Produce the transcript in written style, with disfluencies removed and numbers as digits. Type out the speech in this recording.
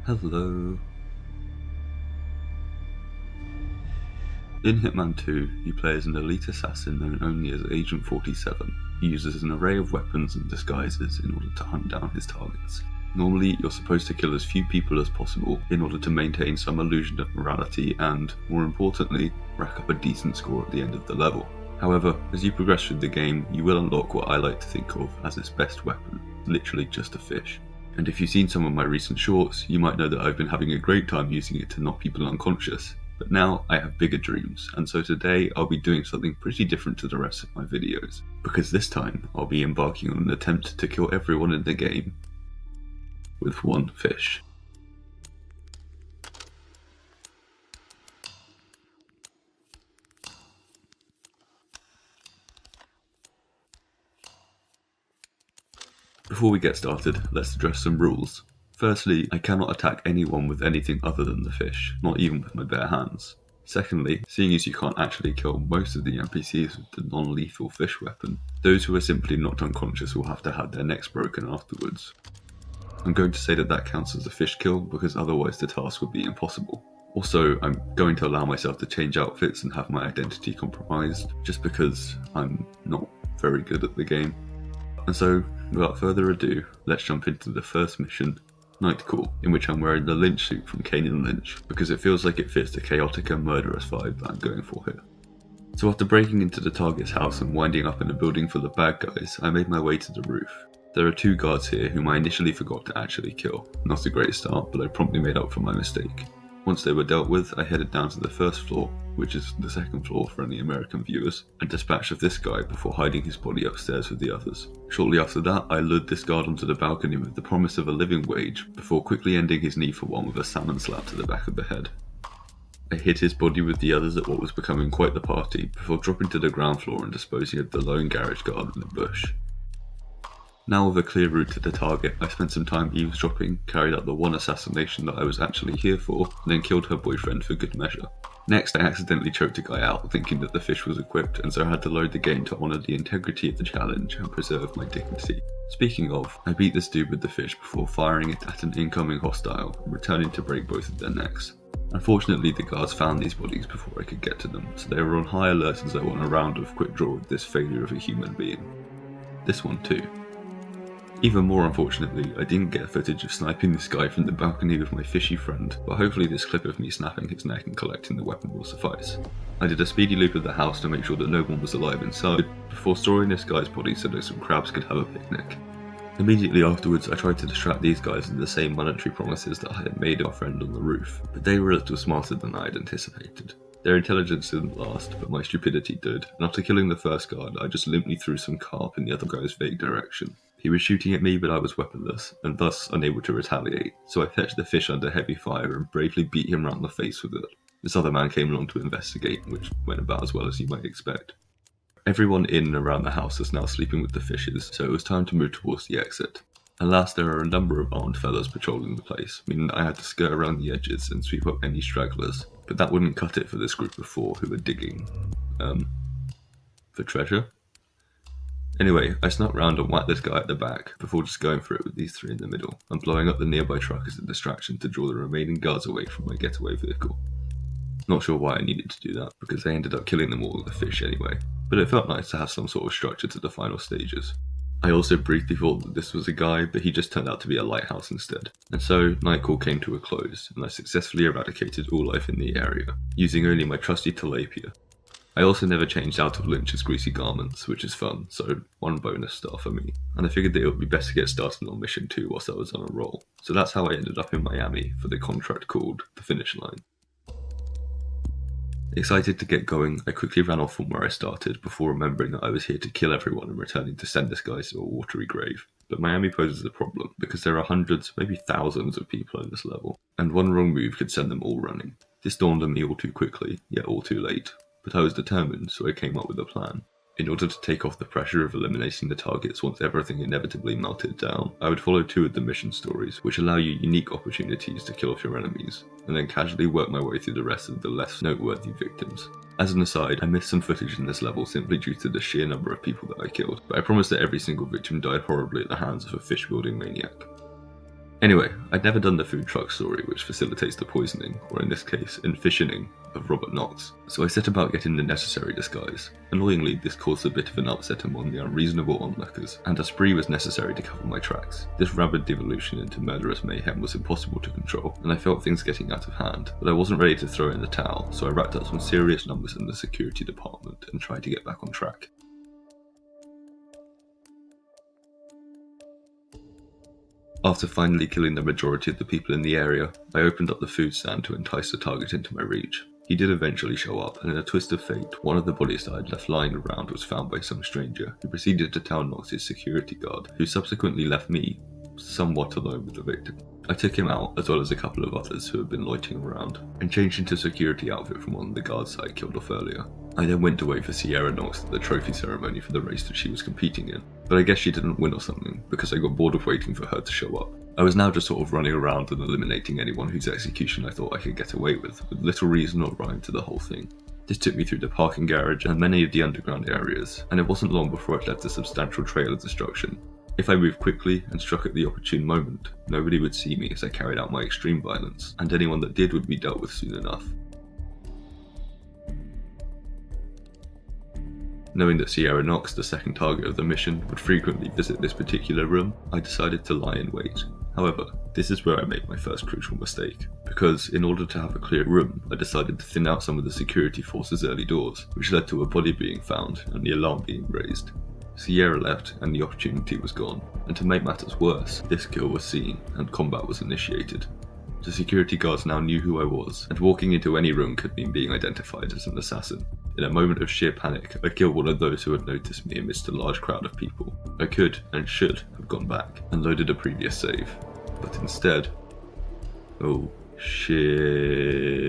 Hello. In Hitman 2, you play as an elite assassin known only as Agent 47. He uses an array of weapons and disguises in order to hunt down his targets. Normally, you're supposed to kill as few people as possible in order to maintain some illusion of morality and, more importantly, rack up a decent score at the end of the level. However, as you progress through the game, you will unlock what I like to think of as its best weapon, literally just a fish. And if you've seen some of my recent shorts, you might know that I've been having a great time using it to knock people unconscious. But now I have bigger dreams, and so today I'll be doing something pretty different to the rest of my videos, because this time I'll be embarking on an attempt to kill everyone in the game with one fish. Before we get started, let's address some rules. Firstly, I cannot attack anyone with anything other than the fish, not even with my bare hands. Secondly, seeing as you can't actually kill most of the NPCs with the non-lethal fish weapon, those who are simply knocked unconscious will have to have their necks broken afterwards. I'm going to say that counts as a fish kill because otherwise the task would be impossible. Also, I'm going to allow myself to change outfits and have my identity compromised, just because I'm not very good at the game. And so, without further ado, let's jump into the first mission, Night Call, in which I'm wearing the Lynch suit from Kane and Lynch, because it feels like it fits the chaotic and murderous vibe that I'm going for here. So after breaking into the target's house and winding up in a building full of bad guys, I made my way to the roof. There are two guards here whom I initially forgot to actually kill. Not a great start, but I promptly made up for my mistake. Once they were dealt with, I headed down to the first floor, which is the second floor for any American viewers, and dispatched this guy before hiding his body upstairs with the others. Shortly after that, I lured this guard onto the balcony with the promise of a living wage, before quickly ending his knee for one with a salmon slap to the back of the head. I hid his body with the others at what was becoming quite the party, before dropping to the ground floor and disposing of the lone garage guard in the bush. Now with a clear route to the target, I spent some time eavesdropping, carried out the one assassination that I was actually here for, and then killed her boyfriend for good measure. Next, I accidentally choked a guy out, thinking that the fish was equipped, and so I had to load the game to honour the integrity of the challenge and preserve my dignity. Speaking of, I beat this dude with the fish before firing it at an incoming hostile, and returning to break both of their necks. Unfortunately, the guards found these bodies before I could get to them, so they were on high alert as I won a round of quick draw with this failure of a human being. This one too. Even more unfortunately, I didn't get footage of sniping this guy from the balcony with my fishy friend, but hopefully this clip of me snapping his neck and collecting the weapon will suffice. I did a speedy loop of the house to make sure that no one was alive inside, before storing this guy's body so that some crabs could have a picnic. Immediately afterwards, I tried to distract these guys with the same monetary promises that I had made our friend on the roof, but they were a little smarter than I had anticipated. Their intelligence didn't last, but my stupidity did, and after killing the first guard, I just limply threw some carp in the other guy's vague direction. He was shooting at me, but I was weaponless, and thus unable to retaliate, so I fetched the fish under heavy fire and bravely beat him round the face with it. This other man came along to investigate, which went about as well as you might expect. Everyone in and around the house is now sleeping with the fishes, so it was time to move towards the exit. Alas, there are a number of armed fellows patrolling the place, meaning I had to skirt around the edges and sweep up any stragglers, but that wouldn't cut it for this group of four who were digging, for treasure? Anyway, I snuck round and whacked this guy at the back, before just going for it with these three in the middle, and blowing up the nearby truck as a distraction to draw the remaining guards away from my getaway vehicle. Not sure why I needed to do that, because I ended up killing them all with a fish anyway, but it felt nice to have some sort of structure to the final stages. I also briefly thought that this was a guy, but he just turned out to be a lighthouse instead. And so, Nightcall came to a close, and I successfully eradicated all life in the area, using only my trusty tilapia. I also never changed out of Lynch's greasy garments, which is fun, so one bonus star for me. And I figured that it would be best to get started on mission 2 whilst I was on a roll. So that's how I ended up in Miami for the contract called The Finish Line. Excited to get going, I quickly ran off from where I started before remembering that I was here to kill everyone and returning to send this guy to a watery grave. But Miami poses a problem, because there are hundreds, maybe thousands of people in this level, and one wrong move could send them all running. This dawned on me all too quickly, yet all too late. But I was determined, so I came up with a plan. In order to take off the pressure of eliminating the targets once everything inevitably melted down, I would follow two of the mission stories, which allow you unique opportunities to kill off your enemies, and then casually work my way through the rest of the less noteworthy victims. As an aside, I missed some footage in this level simply due to the sheer number of people that I killed, but I promise that every single victim died horribly at the hands of a fish-wielding maniac. Anyway, I'd never done the food truck story which facilitates the poisoning, or in this case, fissioning, of Robert Knox, so I set about getting the necessary disguise. Annoyingly, this caused a bit of an upset among the unreasonable onlookers, and a spree was necessary to cover my tracks. This rapid devolution into murderous mayhem was impossible to control, and I felt things getting out of hand, but I wasn't ready to throw in the towel, so I racked up some serious numbers in the security department and tried to get back on track. After finally killing the majority of the people in the area, I opened up the food stand to entice the target into my reach. He did eventually show up, and in a twist of fate, one of the bodies that I'd left lying around was found by some stranger, who proceeded to tell Knox's security guard, who subsequently left me somewhat alone with the victim. I took him out, as well as a couple of others who had been loitering around, and changed into a security outfit from one of the guards I killed off earlier. I then went to wait for Sierra Knox at the trophy ceremony for the race that she was competing in, but I guess she didn't win or something, because I got bored of waiting for her to show up. I was now just sort of running around and eliminating anyone whose execution I thought I could get away with little reason or rhyme to the whole thing. This took me through the parking garage and many of the underground areas, and it wasn't long before it left a substantial trail of destruction. If I moved quickly and struck at the opportune moment, nobody would see me as I carried out my extreme violence, and anyone that did would be dealt with soon enough. Knowing that Sierra Knox, the second target of the mission, would frequently visit this particular room, I decided to lie in wait. However, this is where I made my first crucial mistake, because in order to have a clear room, I decided to thin out some of the security force's early doors, which led to a body being found and the alarm being raised. Sierra left and the opportunity was gone, and to make matters worse, this kill was seen and combat was initiated. The security guards now knew who I was, and walking into any room could mean being identified as an assassin. In a moment of sheer panic, I killed one of those who had noticed me amidst a large crowd of people. I could, and should, have gone back and loaded a previous save, but instead... oh shit.